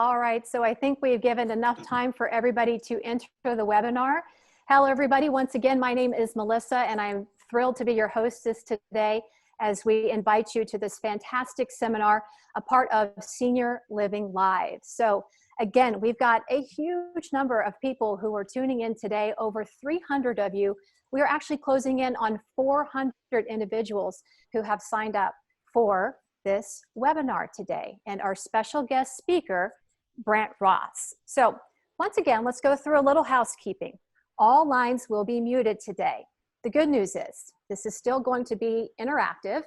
All right, so I think we've given enough time for everybody to enter the webinar. Hello, everybody. Once again, my name is Melissa, and I'm thrilled to be your hostess today as we invite you to this fantastic seminar, a part of Senior Living Live. So again, we've got a huge number of people who are tuning in today, over 300 of you. We are actually closing in on 400 individuals who have signed up for this webinar today, and our special guest speaker, Brandt Ross. So once again, let's go through a little housekeeping. All lines will be muted today. The good news is this is still going to be interactive,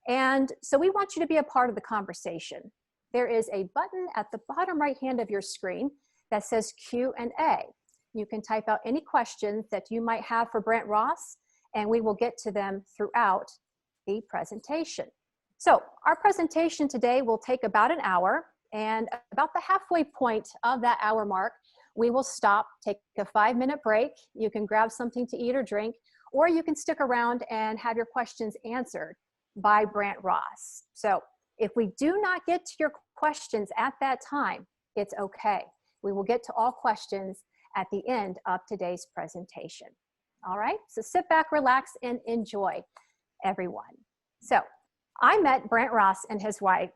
and so we want you to be a part of the conversation. There is a button at the bottom right hand of your screen that says Q&A. You can type out any questions that you might have for Brandt Ross, and we will get to them throughout the presentation. So our presentation today will take about an hour, and about the halfway point of that hour mark, we will stop, take a 5-minute break. You can grab something to eat or drink, or you can stick around and have your questions answered by Brandt Ross. So if we do not get to your questions at that time, it's okay. We will get to all questions at the end of today's presentation. All right, so sit back, relax, and enjoy, everyone. So I met Brandt Ross and his wife,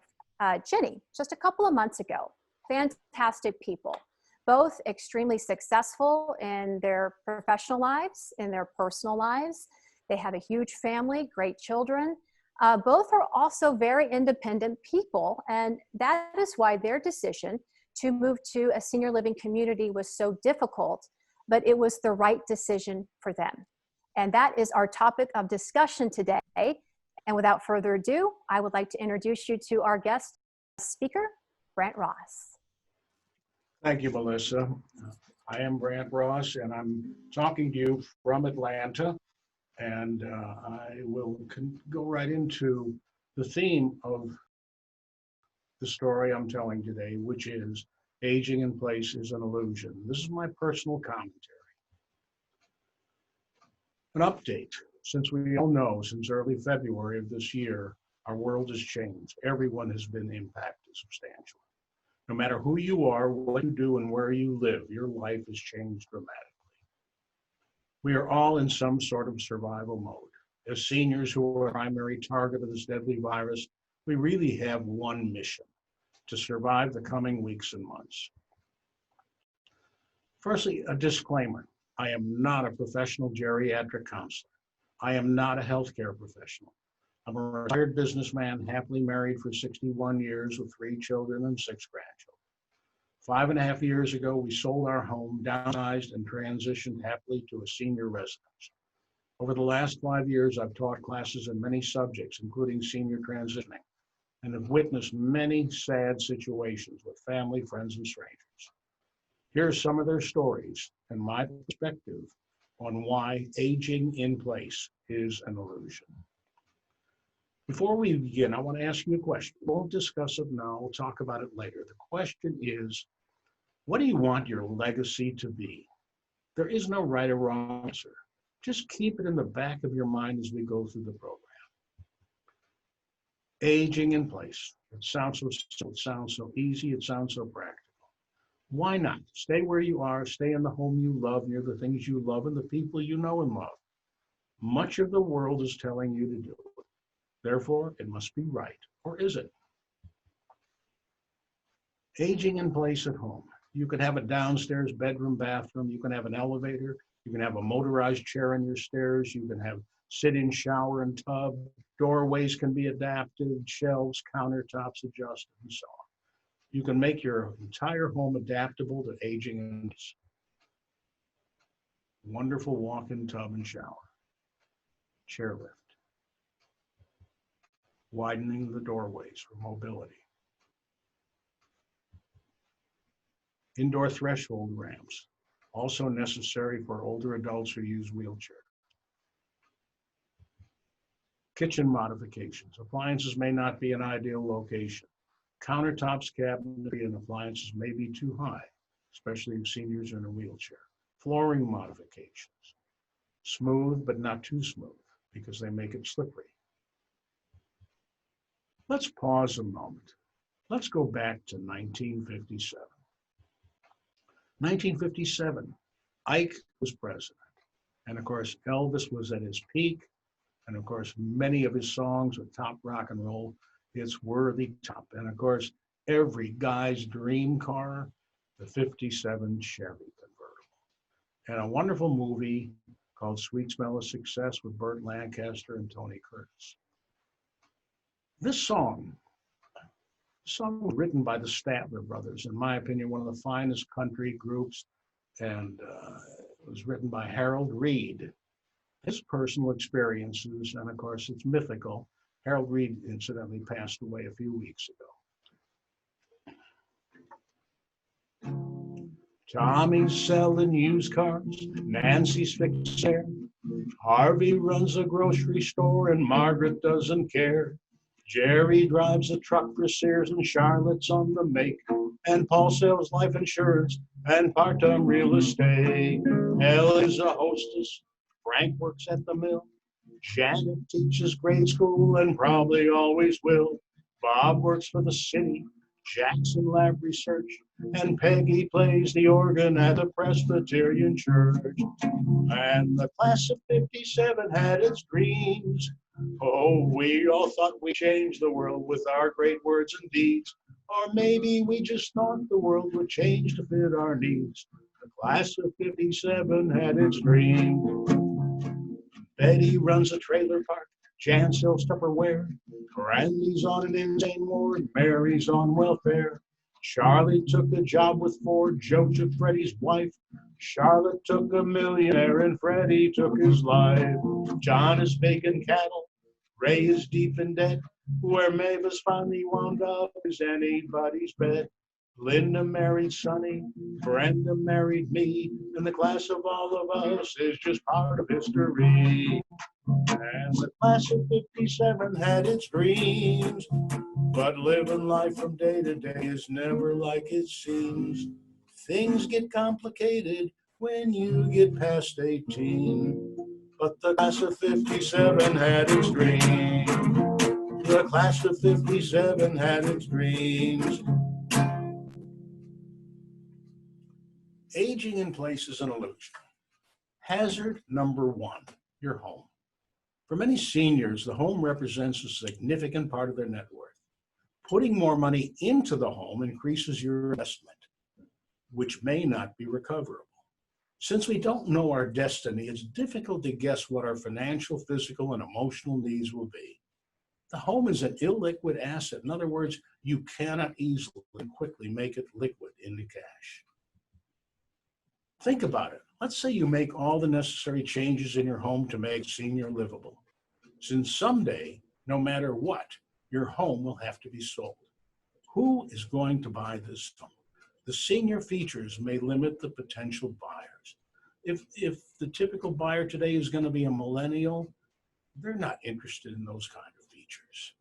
Ginny, just a couple of months ago. Fantastic people, both extremely successful in their professional lives, in their personal lives. They have a huge family, great children. Both are also very independent people, and that is why their decision to move to a senior living community was so difficult, but it was the right decision for them. And that is our topic of discussion today. And without further ado, I would like to introduce you to our guest speaker, Brandt Ross. Thank you, Melissa. I am Brandt Ross, and I'm talking to you from Atlanta. And I will go right into the theme of the story I'm telling today, which is aging in place is an illusion. This is my personal commentary. An update. Since we all know, since early February of this year, our world has changed. Everyone has been impacted substantially. No matter who you are, what you do, and where you live, your life has changed dramatically. We are all in some sort of survival mode. As seniors who are the primary target of this deadly virus, we really have one mission: to survive the coming weeks and months. Firstly, a disclaimer. I am not a professional geriatric counselor. I am not a healthcare professional. I'm a retired businessman, happily married for 61 years with 3 children and 6 grandchildren. 5.5 years ago, we sold our home, downsized, and transitioned happily to a senior residence. Over the last 5 years, I've taught classes in many subjects, including senior transitioning, and have witnessed many sad situations with family, friends, and strangers. Here are some of their stories and my perspective on why aging in place is an illusion. Before we begin, I want to ask you a question. We won't discuss it now, we'll talk about it later. The question is, what do you want your legacy to be? There is no right or wrong answer. Just keep it in the back of your mind as we go through the program. Aging in place. It sounds so simple, it sounds so easy, it sounds so practical. Why not? Stay where you are, stay in the home you love, near the things you love and the people you know and love. Much of the world is telling you to do it. Therefore, it must be right. Or is it? Aging in place at home. You can have a downstairs bedroom, bathroom. You can have an elevator. You can have a motorized chair on your stairs. You can have sit-in shower and tub. Doorways can be adapted, shelves, countertops adjusted, and so on. You can make your entire home adaptable to aging in place. Wonderful walk-in tub and shower. Chairlift. Widening the doorways for mobility. Indoor threshold ramps, also necessary for older adults who use wheelchairs. Kitchen modifications. Appliances may not be an ideal location. Countertops, cabinetry, and appliances may be too high, especially if seniors are in a wheelchair. Flooring modifications. Smooth, but not too smooth, because they make it slippery. Let's pause a moment. Let's go back to 1957. 1957, Ike was president. And of course, Elvis was at his peak. And of course, many of his songs with top rock and roll hits were the top. And of course, every guy's dream car, the 57 Chevy convertible. And a wonderful movie called Sweet Smell of Success with Burt Lancaster and Tony Curtis. This song was written by the Statler brothers, in my opinion, one of the finest country groups, and it was written by Harold Reed. His personal experiences, and of course it's mythical. Harold Reed incidentally passed away a few weeks ago. Tommy's selling used cars, Nancy's fixed hair, Harvey runs a grocery store and Margaret doesn't care. Jerry drives a truck for Sears and Charlotte's on the make, and Paul sells life insurance and part-time real estate. Ellie's a hostess, Frank works at the mill, Janet teaches grade school and probably always will. Bob works for the city, Jackson lab research, and Peggy plays the organ at the Presbyterian church. And the class of 57 had its dreams. Oh, we all thought we changed the world with our great words and deeds. Or maybe we just thought the world would change to fit our needs. The class of 57 had its dream. Betty runs a trailer park, Jan sells Tupperware, Randy's on an insane ward, Mary's on welfare. Charlie took a job with Ford, Joe took Freddie's wife, Charlotte took a millionaire, and Freddie took his life. John is baking cattle, Ray is deep in debt, where Mavis finally wound up is anybody's bet. Linda married Sonny, Brenda married me, and the class of all of us is just part of history. And the class of 57 had its dreams, but living life from day to day is never like it seems. Things get complicated when you get past 18, but the class of 57 had its dreams. The class of 57 had its dreams. Aging in place is an illusion. Hazard number one, your home. For many seniors, the home represents a significant part of their net worth. Putting more money into the home increases your investment, which may not be recoverable. Since we don't know our destiny, it's difficult to guess what our financial, physical, and emotional needs will be. The home is an illiquid asset. In other words, you cannot easily and quickly make it liquid into cash. Think about it. Let's say you make all the necessary changes in your home to make senior livable. Since someday, no matter what, your home will have to be sold. Who is going to buy this home? The senior features may limit the potential buyers. If the typical buyer today is going to be a millennial, they're not interested in those kind of features.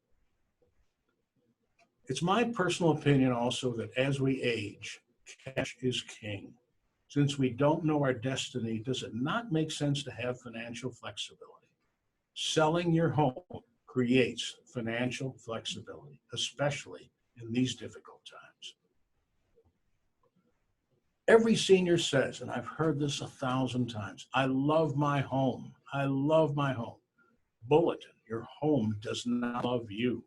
It's my personal opinion also that as we age, cash is king. Since we don't know our destiny, does it not make sense to have financial flexibility? Selling your home creates financial flexibility, especially in these difficult times. Every senior says, and I've heard this 1,000 times, I love my home. I love my home. Bulletin, your home does not love you.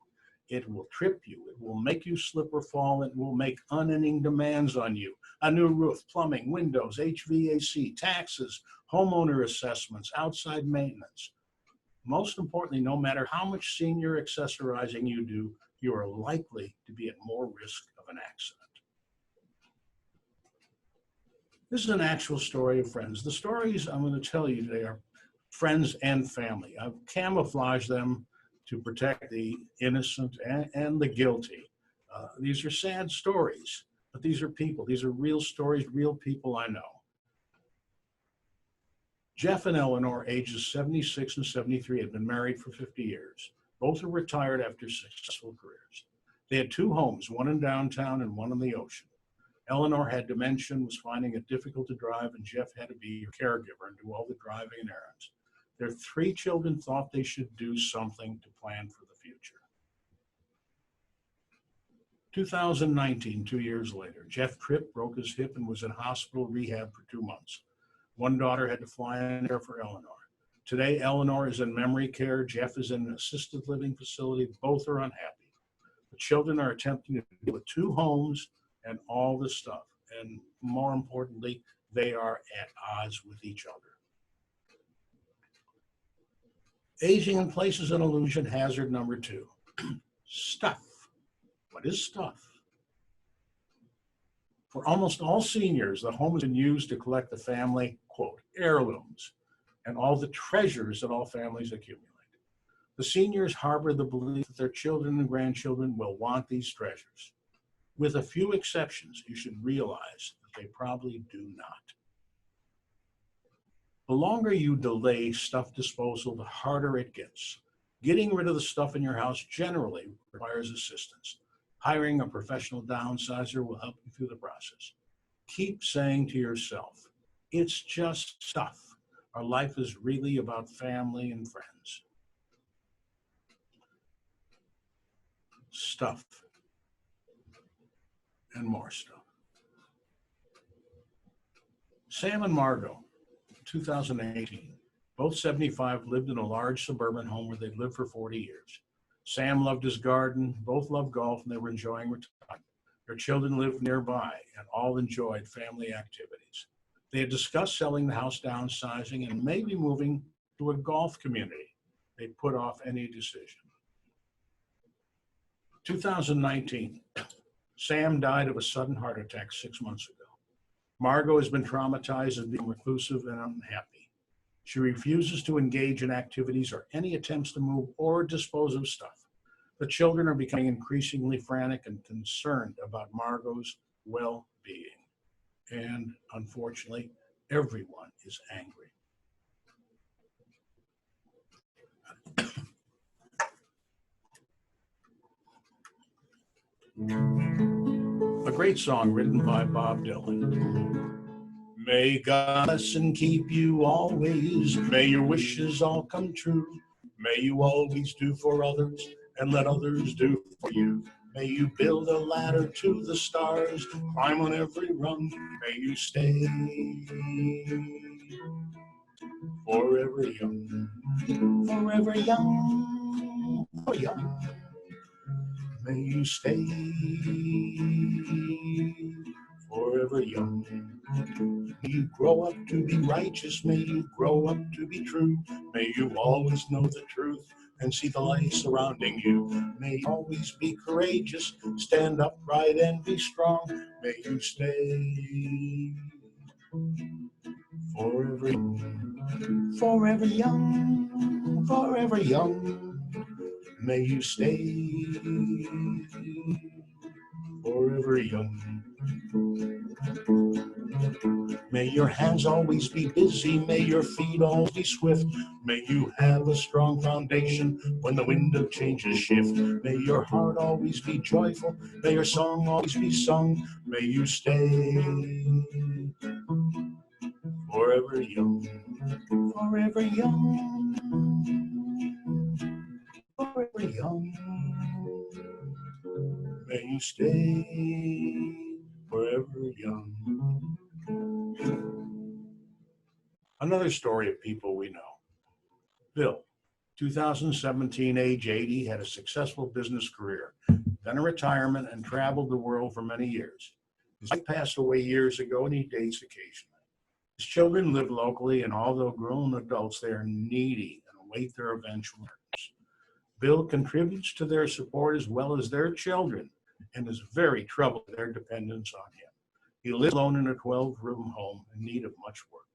It will trip you. It will make you slip or fall. It will make unending demands on you. A new roof, plumbing, windows, HVAC, taxes, homeowner assessments, outside maintenance. Most importantly, no matter how much senior accessorizing you do, you are likely to be at more risk of an accident. This is an actual story of friends. The stories I'm going to tell you today are friends and family. I've camouflaged them to protect the innocent and the guilty. These are sad stories, but these are people. These are real stories, real people I know. Jeff and Eleanor, ages 76 and 73, had been married for 50 years. Both are retired after successful careers. They had two homes, one in downtown and one on the ocean. Eleanor had dementia and was finding it difficult to drive, and Jeff had to be a caregiver and do all the driving and errands. Their three children thought they should do something to plan for the future. 2019, 2 years later, Jeff Tripp broke his hip and was in hospital rehab for 2 months. One daughter had to fly in there for Eleanor. Today, Eleanor is in memory care. Jeff is in an assisted living facility. Both are unhappy. The children are attempting to deal with 2 homes and all this stuff. And more importantly, they are at odds with each other. Aging in place is an illusion. Hazard number 2. Stuff. What is stuff? For almost all seniors, the home has been used to collect the family, quote, heirlooms, and all the treasures that all families accumulate. The seniors harbor the belief that their children and grandchildren will want these treasures. With a few exceptions, you should realize that they probably do not. The longer you delay stuff disposal, the harder it gets. Getting rid of the stuff in your house generally requires assistance. Hiring a professional downsizer will help you through the process. Keep saying to yourself, it's just stuff. Our life is really about family and friends. Stuff and more stuff. Sam and Margot, 2018, both 75, lived in a large suburban home where they'd lived for 40 years. Sam loved his garden, both loved golf, and they were enjoying retirement. Their children lived nearby and all enjoyed family activities. They had discussed selling the house, downsizing, and maybe moving to a golf community. They put off any decision. 2019, Sam died of a sudden heart attack 6 months ago. Margot has been traumatized and being reclusive and unhappy. She refuses to engage in activities or any attempts to move or dispose of stuff. The children are becoming increasingly frantic and concerned about Margot's well-being. And unfortunately, everyone is angry. A great song written by Bob Dylan. May God bless and keep you always. May your wishes all come true. May you always do for others and let others do for you. May you build a ladder to the stars, climb on every rung. May you stay forever young, forever young, forever young. May you stay forever young. May you grow up to be righteous. May you grow up to be true. May you always know the truth and see the light surrounding you. May you always be courageous, stand upright and be strong. May you stay forever young, forever young, forever young. May you stay forever young. May your hands always be busy. May your feet always be swift. May you have a strong foundation when the wind of changes shift. May your heart always be joyful. May your song always be sung. May you stay forever young, forever young, forever young. May you stay forever young. Another story of people we know. Bill, 2017, age 80, had a successful business career, then a retirement, and traveled the world for many years. His wife passed away years ago, and he dates occasionally. His children live locally, and although grown adults, they are needy and await their eventual inheritance. Bill contributes to their support as well as their children, and is very troubled by their dependence on him. He lives alone in a 12-room home in need of much work.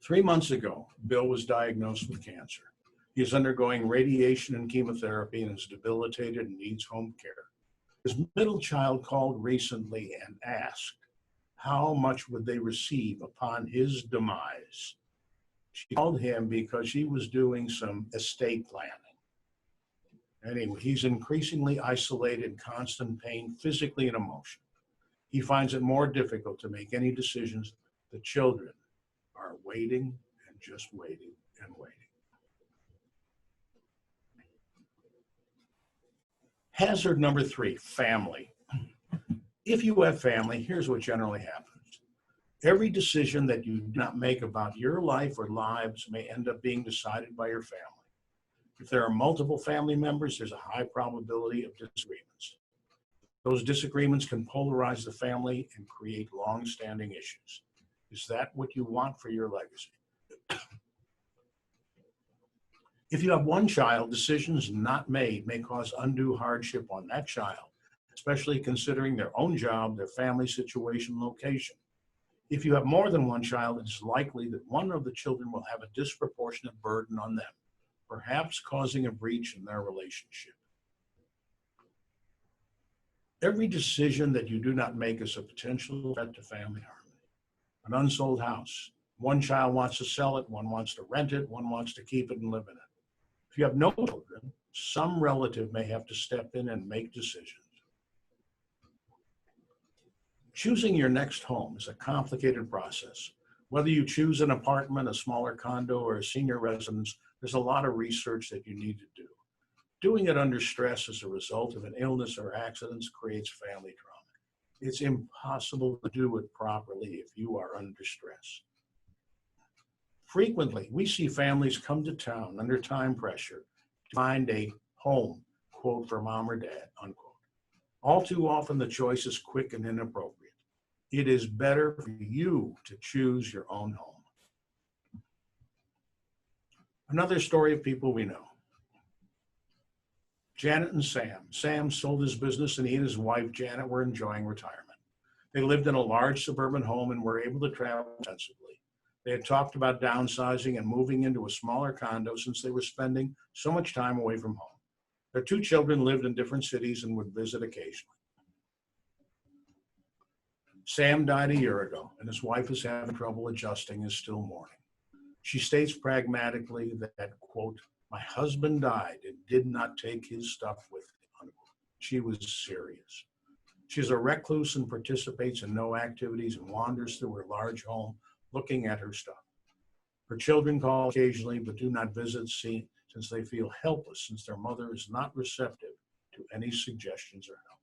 3 months ago, Bill was diagnosed with cancer. He is undergoing radiation and chemotherapy and is debilitated and needs home care. His middle child called recently and asked how much would they receive upon his demise. She called him because she was doing some estate planning. Anyway, he's increasingly isolated, constant pain, physically and emotionally. He finds it more difficult to make any decisions. The children are waiting and just waiting and waiting. Hazard number 3, family. If you have family, here's what generally happens. Every decision that you do not make about your life or lives may end up being decided by your family. If there are multiple family members, there's a high probability of disagreements. Those disagreements can polarize the family and create long-standing issues. Is that what you want for your legacy? If you have one child, decisions not made may cause undue hardship on that child, especially considering their own job, their family situation, location. If you have more than one child, it is likely that one of the children will have a disproportionate burden on them, perhaps causing a breach in their relationship. Every decision that you do not make is a potential threat to family harmony. An unsold house. One child wants to sell it, one wants to rent it, one wants to keep it and live in it. If you have no children, some relative may have to step in and make decisions. Choosing your next home is a complicated process. Whether you choose an apartment, a smaller condo, or a senior residence, there's a lot of research that you need to do. Doing it under stress as a result of an illness or accidents creates family trauma. It's impossible to do it properly if you are under stress. Frequently, we see families come to town under time pressure to find a home, quote, for mom or dad, unquote. All too often, the choice is quick and inappropriate. It is better for you to choose your own home. Another story of people we know. Janet and Sam. Sam sold his business and he and his wife, Janet, were enjoying retirement. They lived in a large suburban home and were able to travel extensively. They had talked about downsizing and moving into a smaller condo since they were spending so much time away from home. Their 2 children lived in different cities and would visit occasionally. Sam died a year ago, and his wife is having trouble adjusting and is still mourning. She states pragmatically that, quote, "My husband died and did not take his stuff with him," unquote. She was serious. She's a recluse and participates in no activities and wanders through her large home looking at her stuff. Her children call occasionally but do not visit since they feel helpless since their mother is not receptive to any suggestions or help.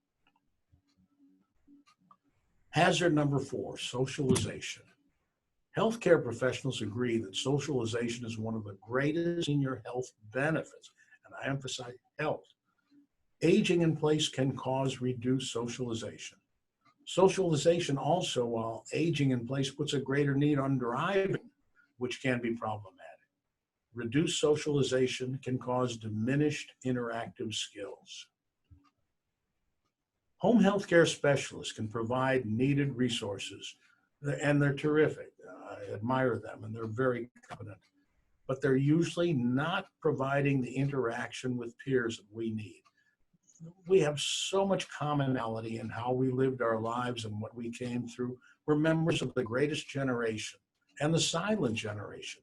Hazard number 4, socialization. Healthcare professionals agree that socialization is one of the greatest senior health benefits, and I emphasize health. Aging in place can cause reduced socialization. Socialization also, while aging in place, puts a greater need on driving, which can be problematic. Reduced socialization can cause diminished interactive skills. Home health care specialists can provide needed resources, and they're terrific. I admire them, and they're very competent. But they're usually not providing the interaction with peers that we need. We have so much commonality in how we lived our lives and what we came through. We're members of the greatest generation and the silent generation.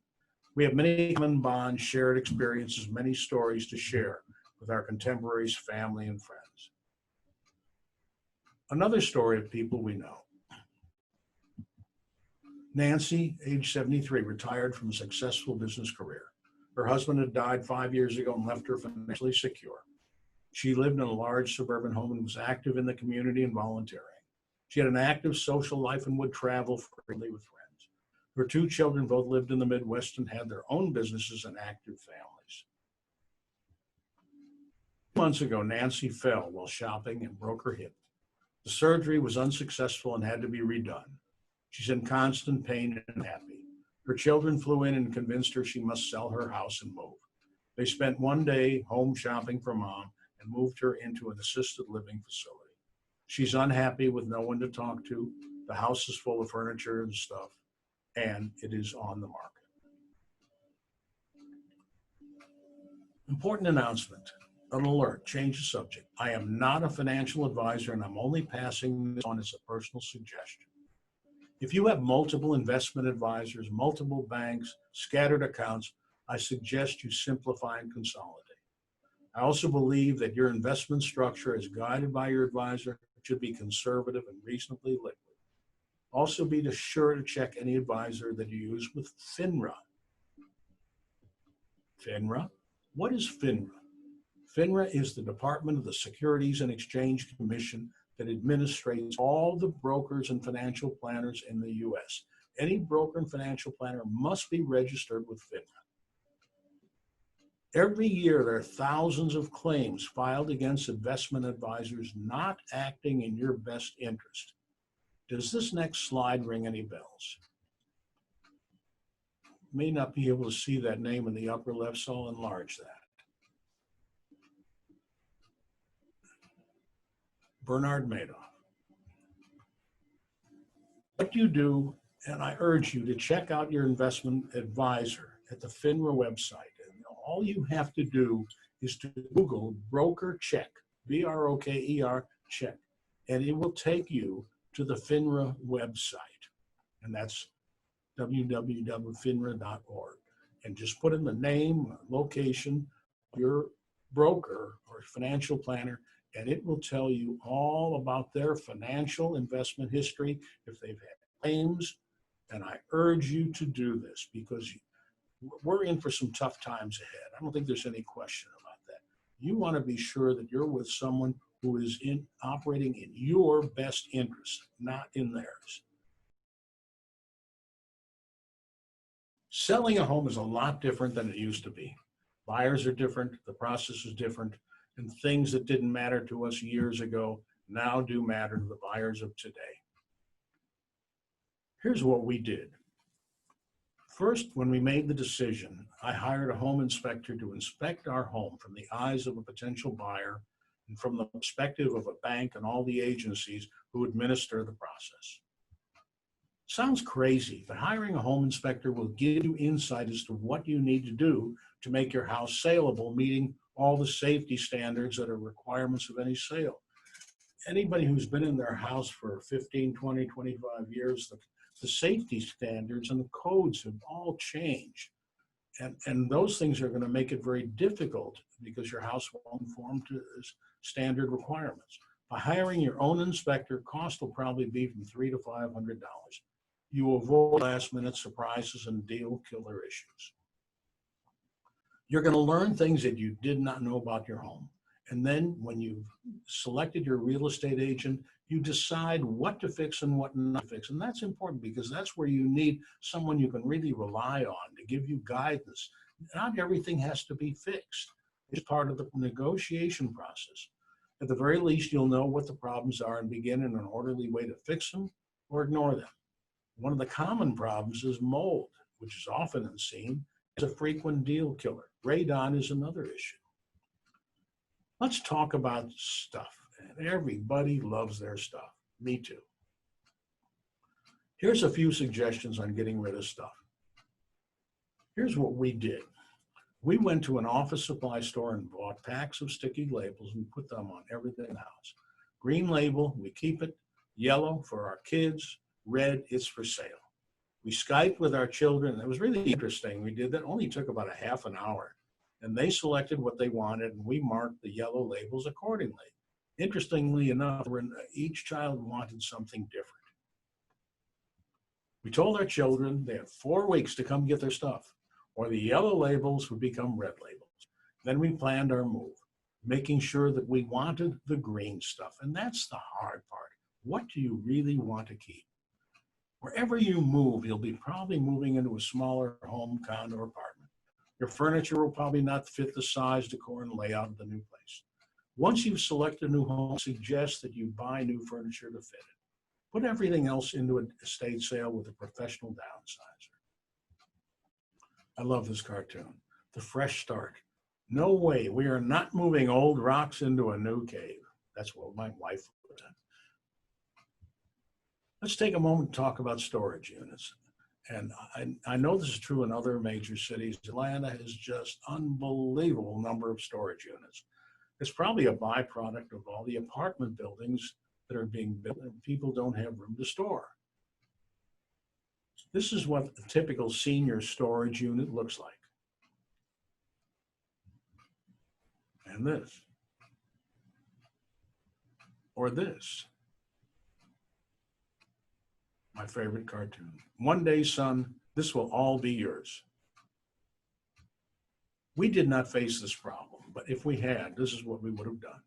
We have many common bonds, shared experiences, many stories to share with our contemporaries, family, and friends. Another story of people we know. Nancy, age 73, retired from a successful business career. Her husband had died 5 years ago and left her financially secure. She lived in a large suburban home and was active in the community and volunteering. She had an active social life and would travel frequently with friends. Her 2 children both lived in the Midwest and had their own businesses and active families. Months ago, Nancy fell while shopping and broke her hip. The surgery was unsuccessful and had to be redone. She's in constant pain and unhappy. Her children flew in and convinced her she must sell her house and move. They spent one day home shopping for mom and moved her into an assisted living facility. She's unhappy with no one to talk to. The house is full of furniture and stuff, and it is on the market. Important announcement, an alert, change the subject. I am not a financial advisor, and I'm only passing this on as a personal suggestion. If you have multiple investment advisors, multiple banks, scattered accounts, I suggest you simplify and consolidate. I also believe that your investment structure, as guided by your advisor, should be conservative and reasonably liquid. Also, be sure to check any advisor that you use with FINRA. FINRA? What is FINRA? FINRA is the Department of the Securities and Exchange Commission that administrates all the brokers and financial planners in the U.S. Any broker and financial planner must be registered with FINRA. Every year, there are thousands of claims filed against investment advisors not acting in your best interest. Does this next slide ring any bells? May not be able to see that name in the upper left, so I'll enlarge that. Bernard Madoff. What you do, and I urge you to check out your investment advisor at the FINRA website. And all you have to do is to Google broker check, B-R-O-K-E-R check, and it will take you to the FINRA website. And that's www.finra.org. And just put in the name, location, your broker or financial planner, and it will tell you all about their financial investment history, if they've had claims. And I urge you to do this because we're in for some tough times ahead. I don't think there's any question about that. You want to be sure that you're with someone who is operating in your best interest, not in theirs. Selling a home is a lot different than it used to be. Buyers are different, the process is different, and things that didn't matter to us years ago now do matter to the buyers of today. Here's what we did. First, when we made the decision, I hired a home inspector to inspect our home from the eyes of a potential buyer and from the perspective of a bank and all the agencies who administer the process. Sounds crazy, but hiring a home inspector will give you insight as to what you need to do to make your house saleable, meeting all the safety standards that are requirements of any sale. Anybody who's been in their house for 15, 20, 25 years, the safety standards and the codes have all changed. And those things are going to make it very difficult because your house won't conform to standard requirements. By hiring your own inspector, cost will probably be from $300 to $500. You avoid last-minute surprises and deal killer issues. You're going to learn things that you did not know about your home. And then when you've selected your real estate agent, you decide what to fix and what not to fix. And that's important because that's where you need someone you can really rely on to give you guidance. Not everything has to be fixed. It's part of the negotiation process. At the very least, you'll know what the problems are and begin in an orderly way to fix them or ignore them. One of the common problems is mold, which is often seen as a frequent deal killer. Radon is another issue. Let's talk about stuff. And everybody loves their stuff. Me too. Here's a few suggestions on getting rid of stuff. Here's what we did. We went to an office supply store and bought packs of sticky labels and put them on everything in the house. Green label, we keep it. Yellow for our kids. Red, it's for sale. We Skyped with our children. It was really interesting. We did that. Only took about a half an hour. And they selected what they wanted, and we marked the yellow labels accordingly. Interestingly enough, each child wanted something different. We told our children they had 4 weeks to come get their stuff, or the yellow labels would become red labels. Then we planned our move, making sure that we wanted the green stuff. And that's the hard part. What do you really want to keep? Wherever you move, you'll be probably moving into a smaller home, condo, or apartment. Your furniture will probably not fit the size, decor, and layout of the new place. Once you've selected a new home, suggest that you buy new furniture to fit it. Put everything else into an estate sale with a professional downsizer. I love this cartoon. The fresh start. No way, we are not moving old rocks into a new cave. That's what my wife would have done. Let's take a moment to talk about storage units. And I know this is true in other major cities. Atlanta has just unbelievable number of storage units. It's probably a byproduct of all the apartment buildings that are being built and people don't have room to store. This is what a typical senior storage unit looks like. And this. Or this. My favorite cartoon. One day, son, this will all be yours. We did not face this problem, but if we had, this is what we would have done.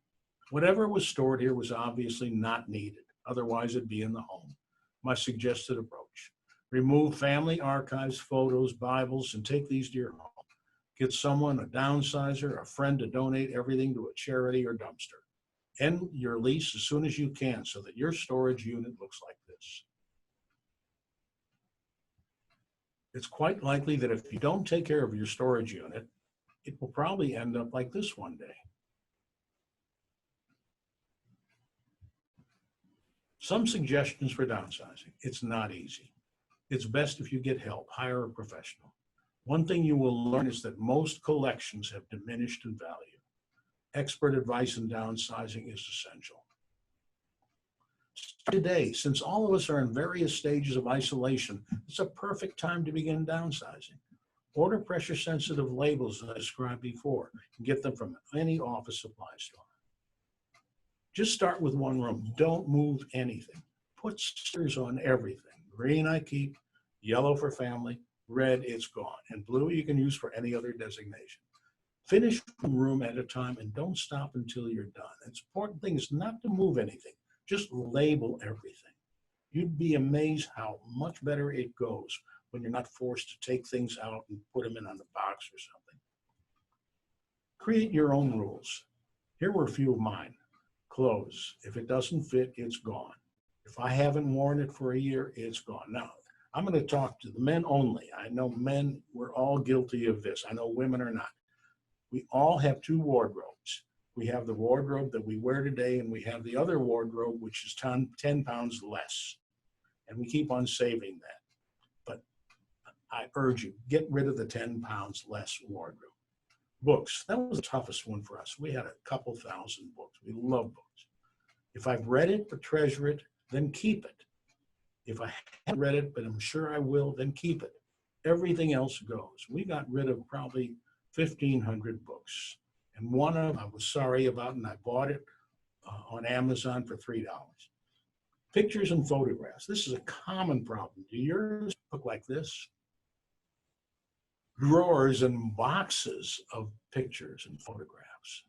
Whatever was stored here was obviously not needed. Otherwise, it'd be in the home. My suggested approach: remove family archives, photos, Bibles, and take these to your home. Get someone, a downsizer, a friend to donate everything to a charity or dumpster. End your lease as soon as you can so that your storage unit looks like this. It's quite likely that if you don't take care of your storage unit, it will probably end up like this one day. Some suggestions for downsizing. It's not easy. It's best if you get help, hire a professional. One thing you will learn is that most collections have diminished in value. Expert advice in downsizing is essential. Today, since all of us are in various stages of isolation, it's a perfect time to begin downsizing. Order pressure-sensitive labels, as I described before, and get them from any office supply store. Just start with one room. Don't move anything. Put stickers on everything. Green I keep, yellow for family, red it's gone, and blue you can use for any other designation. Finish one room at a time and don't stop until you're done. The important thing is not to move anything. Just label everything. You'd be amazed how much better it goes when you're not forced to take things out and put them in on the box or something. Create your own rules. Here were a few of mine. Clothes. If it doesn't fit, it's gone. If I haven't worn it for a year, it's gone. Now, I'm going to talk to the men only. I know men, we're all guilty of this. I know women are not. We all have two wardrobes. We have the wardrobe that we wear today, and we have the other wardrobe, which is 10 pounds less. And we keep on saving that. But I urge you, get rid of the 10 pounds less wardrobe. Books, that was the toughest one for us. We had a couple thousand books. We love books. If I've read it or treasure it, then keep it. If I haven't read it, but I'm sure I will, then keep it. Everything else goes. We got rid of probably 1,500 books. And one of them I was sorry about, and I bought it on Amazon for $3. Pictures and photographs. This is a common problem. Do yours look like this? Drawers and boxes of pictures and photographs.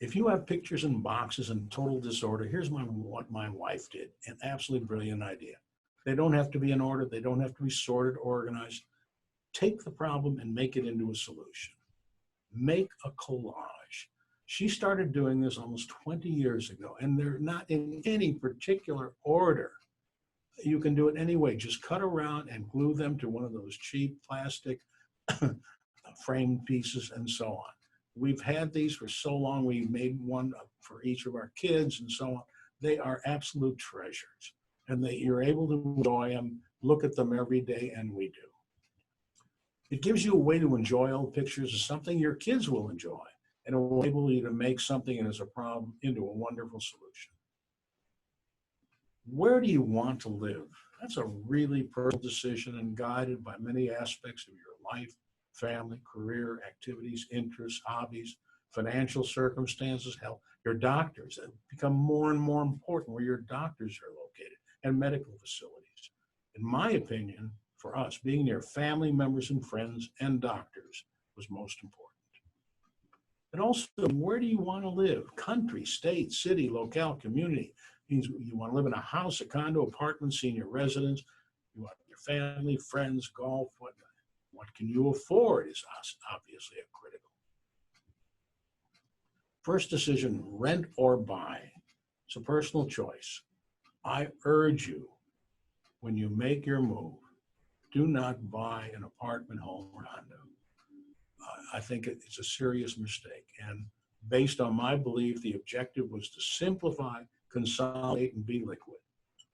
If you have pictures and boxes in total disorder, here's what my wife did, an absolutely brilliant idea. They don't have to be in order. They don't have to be sorted, organized. Take the problem and make it into a solution. Make a collage. She started doing this almost 20 years ago, and they're not in any particular order. You can do it anyway. Just cut around and glue them to one of those cheap plastic framed pieces and so on. We've had these for so long. We made one for each of our kids and so on. They are absolute treasures, and you're able to enjoy them, look at them every day, and we do. It gives you a way to enjoy old pictures as something your kids will enjoy, and it will enable you to make something that is a problem into a wonderful solution. Where do you want to live? That's a really personal decision and guided by many aspects of your life, family, career, activities, interests, hobbies, financial circumstances, health. Your doctors have become more and more important where your doctors are located and medical facilities. In my opinion, for us, being near family members and friends and doctors was most important. And also, where do you want to live? Country, state, city, locale, community. Means you want to live in a house, a condo, apartment, senior residence. You want your family, friends, golf, whatnot. What can you afford is obviously a critical. First decision, rent or buy. It's a personal choice. I urge you, when you make your move, do not buy an apartment, home, or condo. I think it's a serious mistake. And based on my belief, the objective was to simplify, consolidate, and be liquid.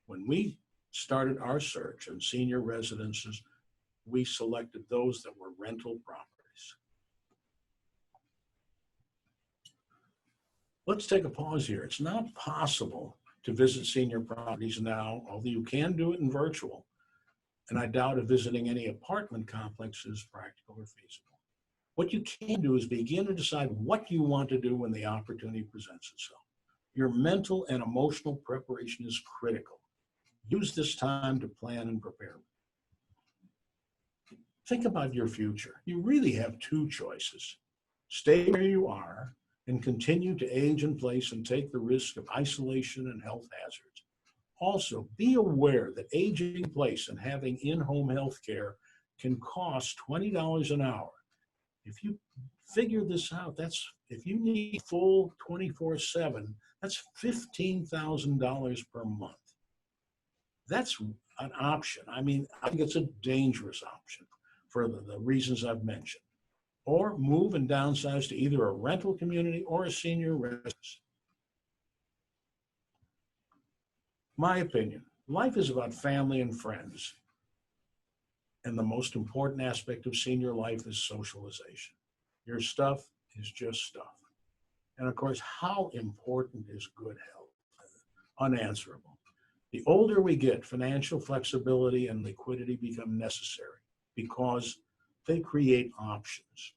When we started our search on senior residences, we selected those that were rental properties. Let's take a pause here. It's not possible to visit senior properties now, although you can do it in virtual. And I doubt if visiting any apartment complex is practical or feasible. What you can do is begin to decide what you want to do when the opportunity presents itself. Your mental and emotional preparation is critical. Use this time to plan and prepare. Think about your future. You really have two choices. Stay where you are and continue to age in place and take the risk of isolation and health hazards. Also, be aware that aging in place and having in-home health care can cost $20 an hour. If you figure this out, if you need full 24/7, that's $15,000 per month. That's an option. I mean, I think it's a dangerous option for the reasons I've mentioned. Or move and downsize to either a rental community or a senior residence. My opinion, life is about family and friends. And the most important aspect of senior life is socialization. Your stuff is just stuff. And of course, how important is good health? Unanswerable. The older we get, financial flexibility and liquidity become necessary because they create options.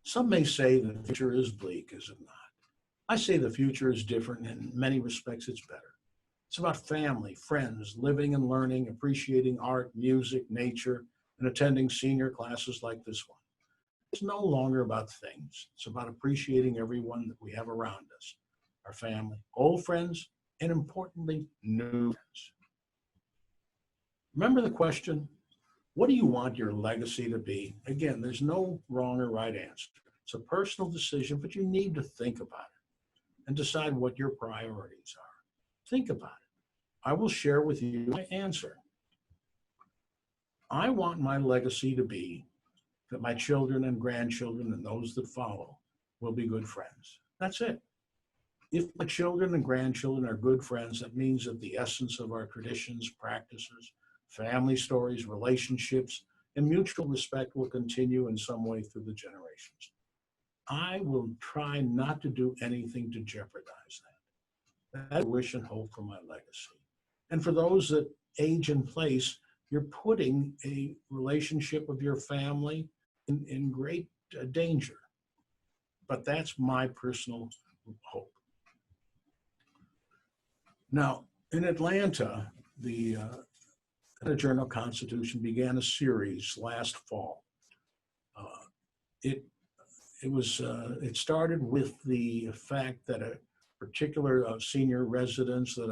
Some may say the future is bleak, is it not? I say the future is different, and in many respects it's better. It's about family, friends, living and learning, appreciating art, music, nature, and attending senior classes like this one. It's no longer about things. It's about appreciating everyone that we have around us, our family, old friends, and importantly, new friends. Remember the question, what do you want your legacy to be? Again, there's no wrong or right answer. It's a personal decision, but you need to think about it and decide what your priorities are. Think about it. I will share with you my answer. I want my legacy to be that my children and grandchildren and those that follow will be good friends. That's it. If my children and grandchildren are good friends, that means that the essence of our traditions, practices, family stories, relationships, and mutual respect will continue in some way through the generations. I will try not to do anything to jeopardize that. That's a wish and hope for my legacy. And for those that age in place, you're putting a relationship of your family in great danger. But that's my personal hope. Now, in Atlanta, the Journal-Constitution began a series last fall. It started with the fact that a particular senior residence, that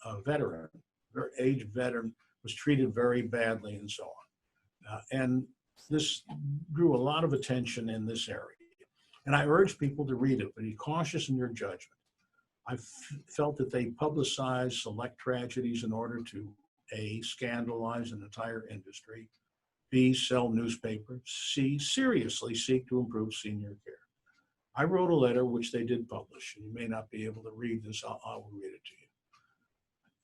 a veteran, very aged veteran, was treated very badly and so on. And this drew a lot of attention in this area. And I urge people to read it, but be cautious in your judgment. I felt that they publicized select tragedies in order to A, scandalize an entire industry, B, sell newspapers, C, seriously seek to improve senior care. I wrote a letter which they did publish, and you may not be able to read this, I'll read it to you.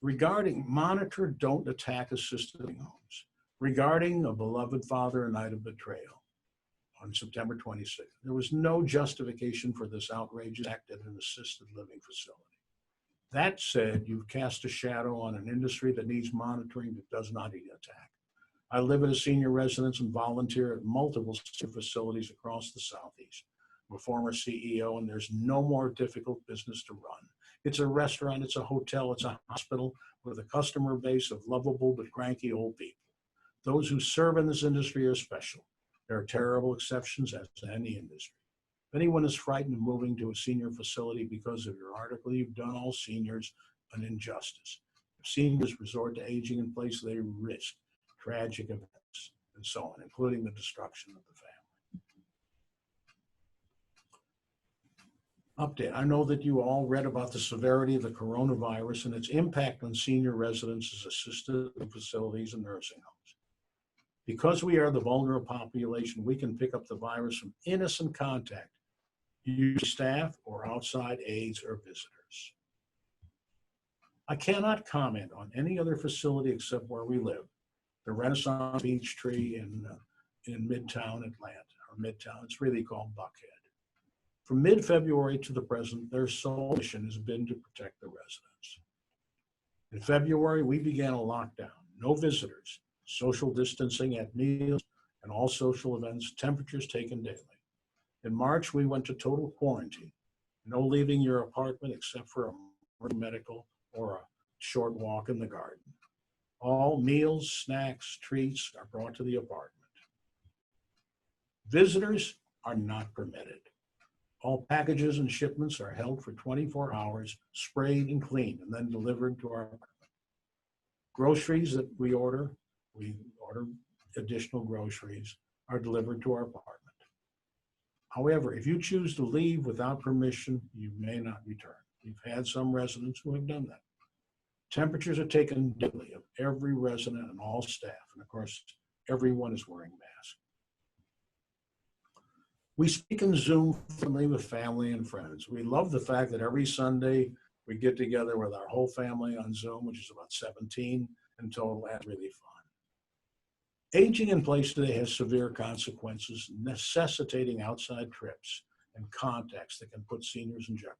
Regarding monitor, don't attack assisted living homes. Regarding a beloved father, a night of betrayal on September 26th. There was no justification for this outrageous act at an assisted living facility. That said, you've cast a shadow on an industry that needs monitoring that does not need attack. I live at a senior residence and volunteer at multiple facilities across the Southeast. I'm a former CEO, and there's no more difficult business to run. It's a restaurant, it's a hotel, it's a hospital with a customer base of lovable but cranky old people. Those who serve in this industry are special. There are terrible exceptions, as in any industry. If anyone is frightened of moving to a senior facility because of your article, you've done all seniors an injustice. If seniors resort to aging in place, they risk tragic events and so on, including the destruction of the family. Update. I know that you all read about the severity of the coronavirus and its impact on senior residences, assisted facilities, and nursing homes. Because we are the vulnerable population, we can pick up the virus from innocent contact, usually staff or outside aides or visitors. I cannot comment on any other facility except where we live, the Renaissance Beach Tree in Midtown Atlanta, or Midtown. It's really called Buckhead. From mid-February to the present, their sole mission has been to protect the residents. In February, we began a lockdown, no visitors, social distancing at meals and all social events, temperatures taken daily. In March, we went to total quarantine, no leaving your apartment except for a medical or a short walk in the garden. All meals, snacks, treats are brought to the apartment. Visitors are not permitted. All packages and shipments are held for 24 hours, sprayed and cleaned, and then delivered to our apartment. Groceries that we order additional groceries, are delivered to our apartment. However, if you choose to leave without permission, you may not return. We've had some residents who have done that. Temperatures are taken daily of every resident and all staff, and of course, everyone is wearing masks. We speak in Zoom friendly with family and friends. We love the fact that every Sunday we get together with our whole family on Zoom, which is about 17 in total. That's really fun. Aging in place today has severe consequences, necessitating outside trips and contacts that can put seniors in jeopardy.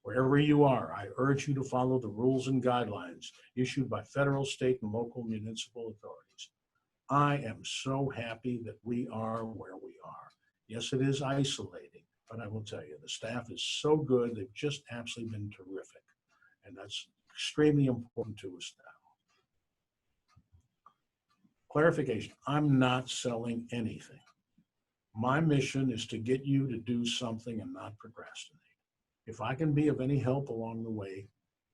Wherever you are, I urge you to follow the rules and guidelines issued by federal, state, and local municipal authorities. I am so happy that we are where we are. Yes, it is isolating, but I will tell you, the staff is so good. They've just absolutely been terrific. And that's extremely important to us now. Clarification, I'm not selling anything. My mission is to get you to do something and not procrastinate. If I can be of any help along the way,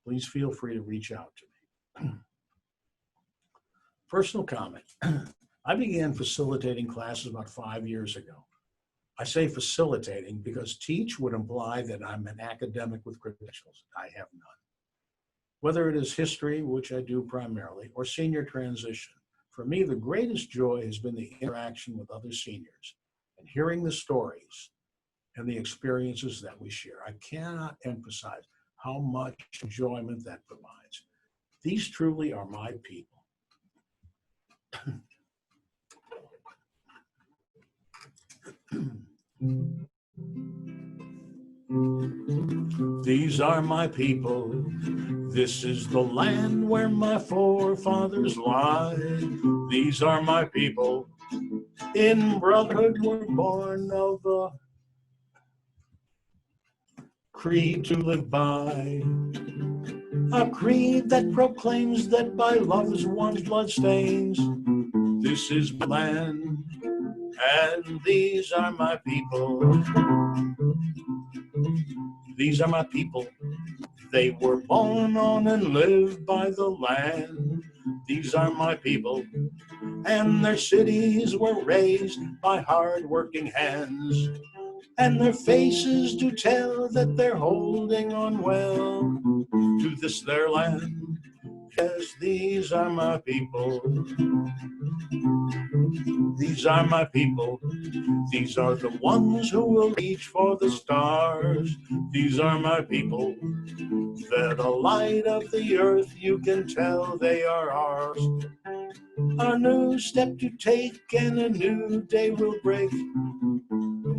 please feel free to reach out to me. Personal comment. I began facilitating classes about 5 years ago. I say facilitating because teach would imply that I'm an academic with credentials. I have none. Whether it is history, which I do primarily, or senior transition, for me, the greatest joy has been the interaction with other seniors and hearing the stories and the experiences that we share. I cannot emphasize how much enjoyment that provides. These truly are my people. These are my people. This is the land where my forefathers lie. These are my people. In brotherhood we're born of a creed to live by. A creed that proclaims that by love's one's blood stains. This is my land, and these are my people. These are my people. They were born on and live by the land. These are my people, and their cities were raised by hard-working hands. And their faces do tell that they're holding on well to this their land. Yes, these are my people. These are my people. These are the ones who will reach for the stars. These are my people. They're the light of the earth, you can tell they are ours. A new step to take and a new day will break.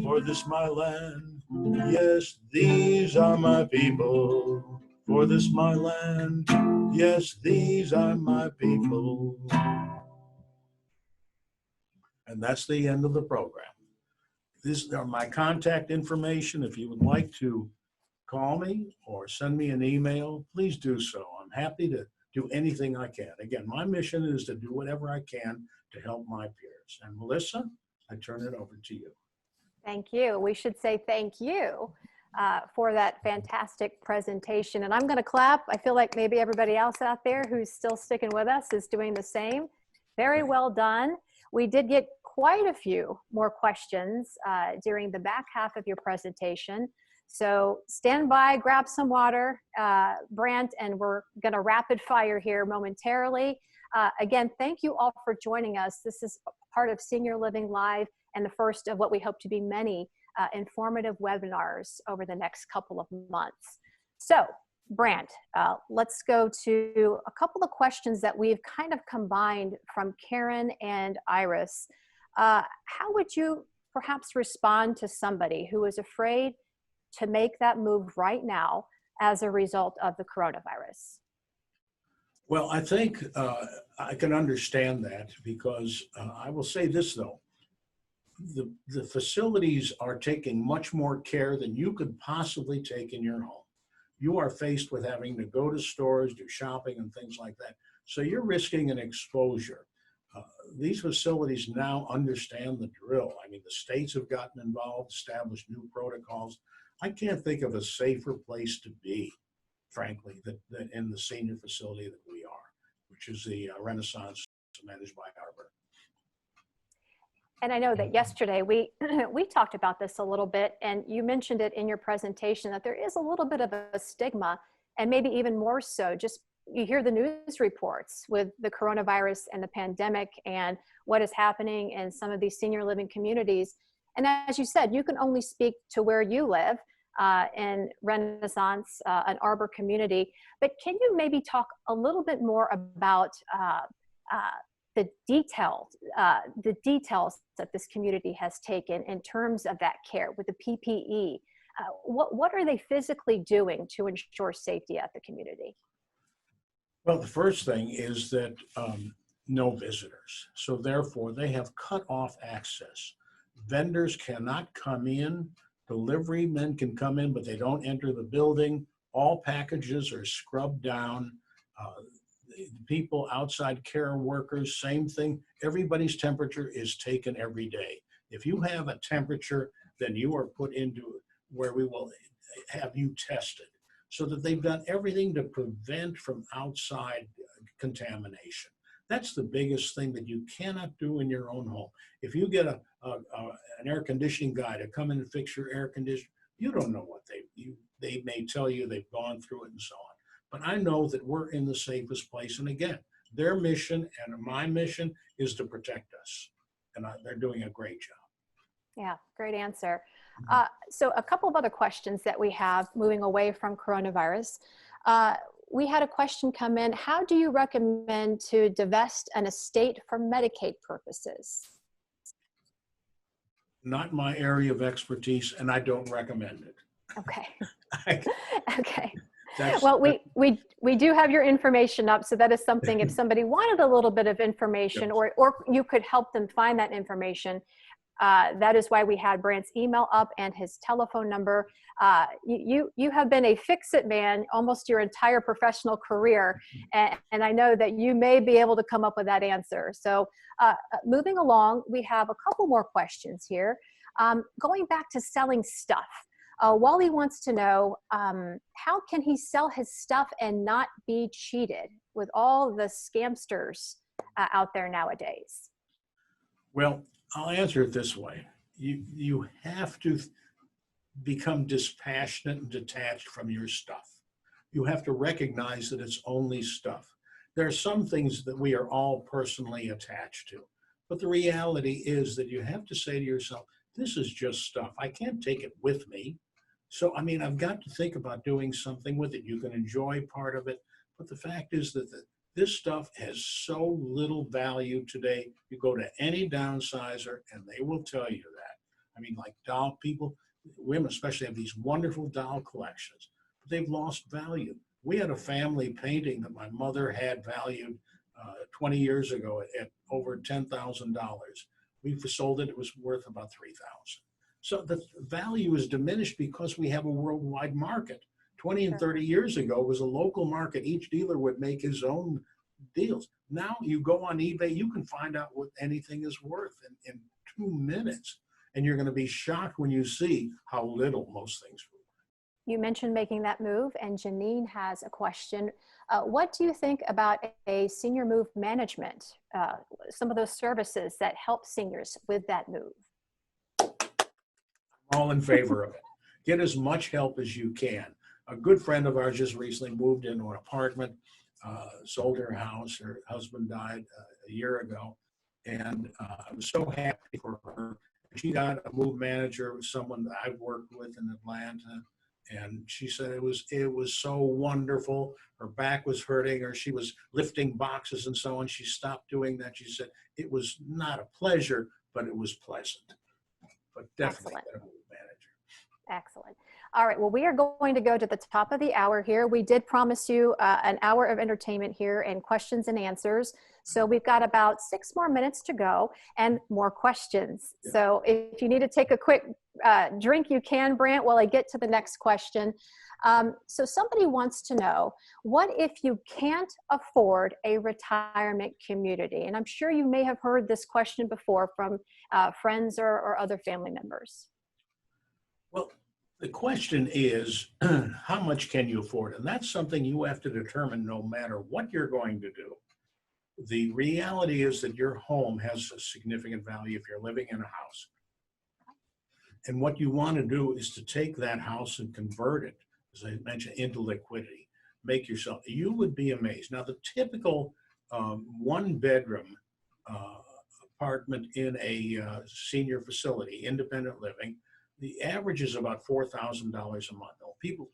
For this my land, yes, these are my people. For this my land, yes, these are my people. And that's the end of the program. These are my contact information. If you would like to call me or send me an email, please do so. I'm happy to do anything I can. Again, my mission is to do whatever I can to help my peers. And Melissa, I turn it over to you. Thank you. We should say thank you for that fantastic presentation. And I'm going to clap. I feel like maybe everybody else out there who's still sticking with us is doing the same. Very well done. We did get quite a few more questions during the back half of your presentation. So stand by, grab some water, Brandt, and we're going to rapid fire here momentarily. Again, thank you all for joining us. This is part of Senior Living Live and the first of what we hope to be many informative webinars over the next couple of months. So, Brandt, let's go to a couple of questions that we've kind of combined from Karen and Iris. How would you perhaps respond to somebody who is afraid to make that move right now as a result of the coronavirus? Well, I think I can understand that because I will say this though, the facilities are taking much more care than you could possibly take in your home. You are faced with having to go to stores, do shopping and things like that. So you're risking an exposure. These facilities now understand the drill. I mean, the states have gotten involved, established new protocols. I can't think of a safer place to be, frankly, than in the senior facility that we are, which is the Renaissance managed by Arbor. And I know that yesterday we we talked about this a little bit, and you mentioned it in your presentation that there is a little bit of a stigma, and maybe even more so. Just you hear the news reports with the coronavirus and the pandemic and what is happening in some of these senior living communities. And as you said, you can only speak to where you live in Renaissance, an Arbor community. But can you maybe talk a little bit more about the details that this community has taken in terms of that care with the PPE? What are they physically doing to ensure safety at the community? Well, the first thing is that no visitors. So therefore, they have cut off access. Vendors cannot come in. Delivery men can come in, but they don't enter the building. All packages are scrubbed down. People, outside care workers, same thing. Everybody's temperature is taken every day. If you have a temperature, then you are put into where we will have you tested, so that they've done everything to prevent from outside contamination. That's the biggest thing that you cannot do in your own home. If you get an air conditioning guy to come in and fix your air conditioner, you don't know what they may tell you they've gone through it and so on. But I know that we're in the safest place. And again, their mission and my mission is to protect us. And they're doing a great job. Yeah, great answer. So a couple of other questions that we have moving away from coronavirus. We had a question come in. How do you recommend to divest an estate for Medicaid purposes? Not my area of expertise, and I don't recommend it. Okay. Okay. Well, we do have your information up, so that is something if somebody wanted a little bit of information, or you could help them find that information. That is why we had Brandt's email up and his telephone number. You have been a fix-it man almost your entire professional career, and I know that you may be able to come up with that answer. So moving along, we have a couple more questions here. Going back to selling stuff. Wally wants to know, how can he sell his stuff and not be cheated with all the scamsters out there nowadays? Well, I'll answer it this way. You have to become dispassionate and detached from your stuff. You have to recognize that it's only stuff. There are some things that we are all personally attached to, but the reality is that you have to say to yourself, this is just stuff. I can't take it with me. So, I mean, I've got to think about doing something with it. You can enjoy part of it, but the fact is that this stuff has so little value today. You go to any downsizer and they will tell you that. I mean, like doll people, women especially, have these wonderful doll collections, but they've lost value. We had a family painting that my mother had valued 20 years ago at over $10,000. We sold it, it was worth about $3,000. So the value is diminished because we have a worldwide market. 20 and 30 years ago, it was a local market. Each dealer would make his own deals. Now you go on eBay, you can find out what anything is worth in 2 minutes. And you're going to be shocked when you see how little most things are. You mentioned making that move, and Janine has a question. What do you think about a senior move management, some of those services that help seniors with that move? I'm all in favor of it. Get as much help as you can. A good friend of ours just recently moved into an apartment, sold her house. Her husband died a year ago, and I was so happy for her. She got a move manager, someone that I've worked with in Atlanta, and she said it was so wonderful. Her back was hurting her. She was lifting boxes and so on. She stopped doing that. She said it was not a pleasure, but it was pleasant. But definitely get a move manager. Excellent. All right, well, we are going to go to the top of the hour here. We did promise you an hour of entertainment here and questions and answers. So we've got about 6 more minutes to go and more questions. Yeah. So if you need to take a quick drink, you can, Brandt, while I get to the next question. So somebody wants to know, what if you can't afford a retirement community? And I'm sure you may have heard this question before from friends or other family members. Well, the question is, how much can you afford? And that's something you have to determine no matter what you're going to do. The reality is that your home has a significant value if you're living in a house. And what you want to do is to take that house and convert it, as I mentioned, into liquidity. Make yourself, you would be amazed. Now, the typical 1-bedroom apartment in a senior facility, independent living, the average is about $4,000 a month. Now, people,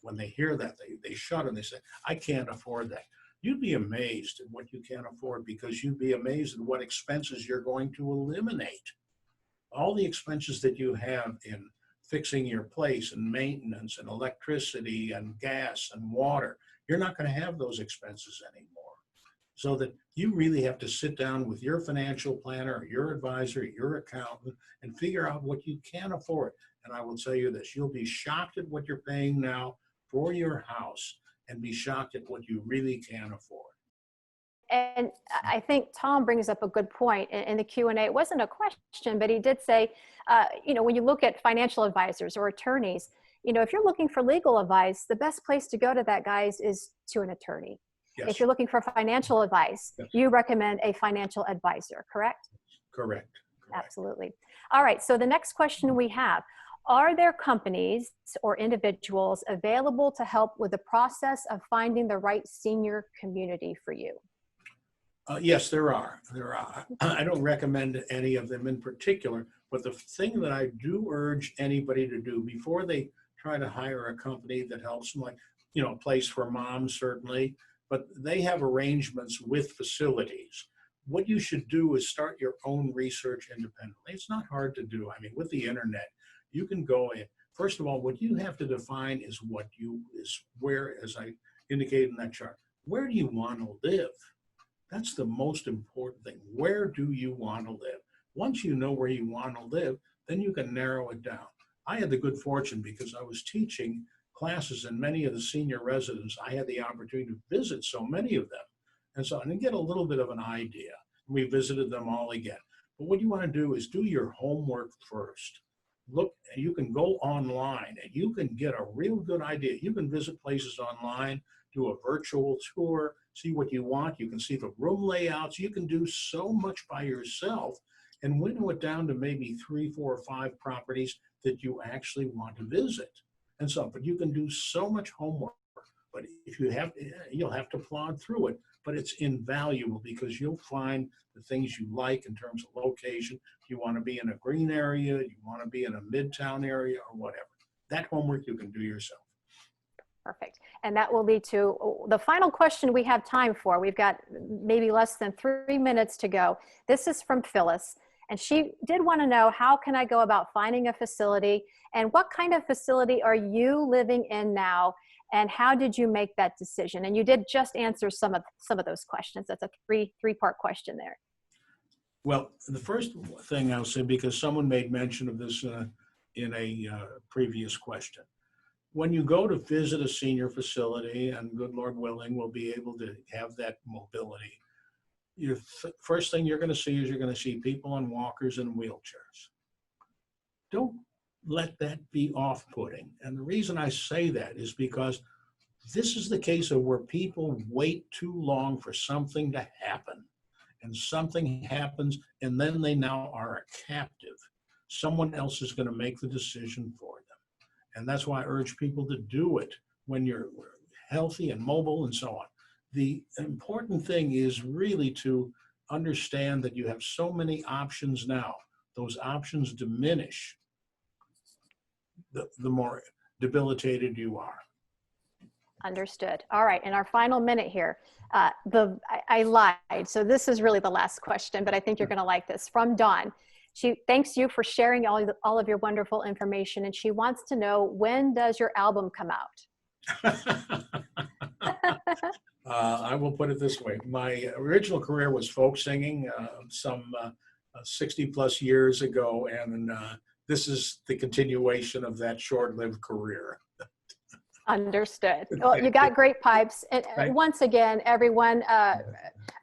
when they hear that, they shudder and they say, I can't afford that. You'd be amazed at what you can't afford, because you'd be amazed at what expenses you're going to eliminate. All the expenses that you have in fixing your place and maintenance and electricity and gas and water, you're not going to have those expenses anymore. So that you really have to sit down with your financial planner, your advisor, your accountant, and figure out what you can afford. And I will tell you this, you'll be shocked at what you're paying now for your house and be shocked at what you really can afford. And I think Tom brings up a good point in the Q&A. It wasn't a question, but he did say, when you look at financial advisors or attorneys, if you're looking for legal advice, the best place to go to that, guys, is to an attorney. Yes. If you're looking for financial advice, yes, you recommend a financial advisor, correct? Correct. Absolutely. All right, so the next question we have, are there companies or individuals available to help with the process of finding the right senior community for you? Yes, there are. I don't recommend any of them in particular, but the thing that I do urge anybody to do before they try to hire a company that helps them, like, a place for moms, certainly, but they have arrangements with facilities. What you should do is start your own research independently. It's not hard to do. I mean, with the internet, you can go in. First of all, what you have to define is where, as I indicated in that chart, where do you want to live? That's the most important thing. Where do you want to live? Once you know where you want to live, then you can narrow it down. I had the good fortune, because I was teaching classes in many of the senior residents, I had the opportunity to visit so many of them. And so I didn't get a little bit of an idea. We visited them all again. But what you want to do is do your homework first. Look, you can go online and you can get a real good idea. You can visit places online, do a virtual tour, see what you want. You can see the room layouts. You can do so much by yourself and winnow it down to maybe 3, 4, or 5 properties that you actually want to visit. And so, but you can do so much homework. But if you'll have to plod through it. But it's invaluable, because you'll find the things you like in terms of location. You want to be in a green area, you want to be in a midtown area, or whatever. That homework you can do yourself. Perfect. And that will lead to the final question we have time for. We've got maybe less than 3 minutes to go. This is from Phyllis. And she did want to know, how can I go about finding a facility, and what kind of facility are you living in now, and how did you make that decision? And you did just answer some of those questions. That's a three-part question there. Well, the first thing I'll say, because someone made mention of this in a previous question, when you go to visit a senior facility, and good Lord willing, we'll be able to have that mobility, first thing you're going to see is you're going to see people on walkers and wheelchairs. Don't let that be off-putting. And the reason I say that is because this is the case of where people wait too long for something to happen. And something happens, and then they now are a captive. Someone else is going to make the decision for them. And that's why I urge people to do it when you're healthy and mobile and so on. The important thing is really to understand that you have so many options now. Those options diminish the more debilitated you are. Understood. All right, in our final minute here, I lied. So this is really the last question, but I think you're going to like this. From Dawn. She thanks you for sharing all of your wonderful information, and she wants to know, when does your album come out? I will put it this way. My original career was folk singing some 60 plus years ago, and this is the continuation of that short-lived career. Understood. Well, you got great pipes. And once again, everyone,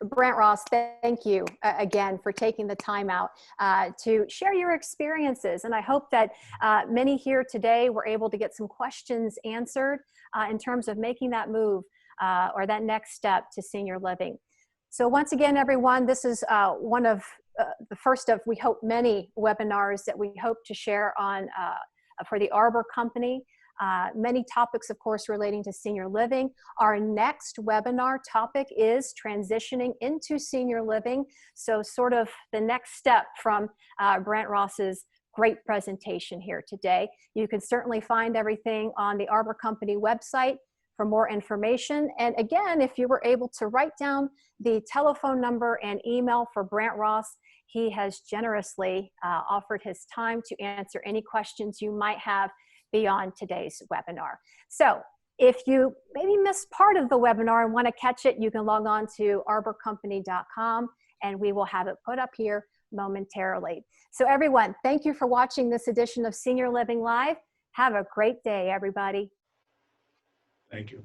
Brandt Ross, thank you again for taking the time out to share your experiences. And I hope that many here today were able to get some questions answered in terms of making that move or that next step to senior living. So once again, everyone, this is one of the first of, we hope, many webinars that we hope to share on for the Arbor Company. Many topics, of course, relating to senior living. Our next webinar topic is transitioning into senior living. So sort of the next step from Brandt Ross's great presentation here today. You can certainly find everything on the Arbor Company website for more information. And again, if you were able to write down the telephone number and email for Brandt Ross, he has generously offered his time to answer any questions you might have beyond today's webinar. So if you maybe missed part of the webinar and want to catch it, you can log on to arborcompany.com and we will have it put up here momentarily. So everyone, thank you for watching this edition of Senior Living Live. Have a great day, everybody. Thank you.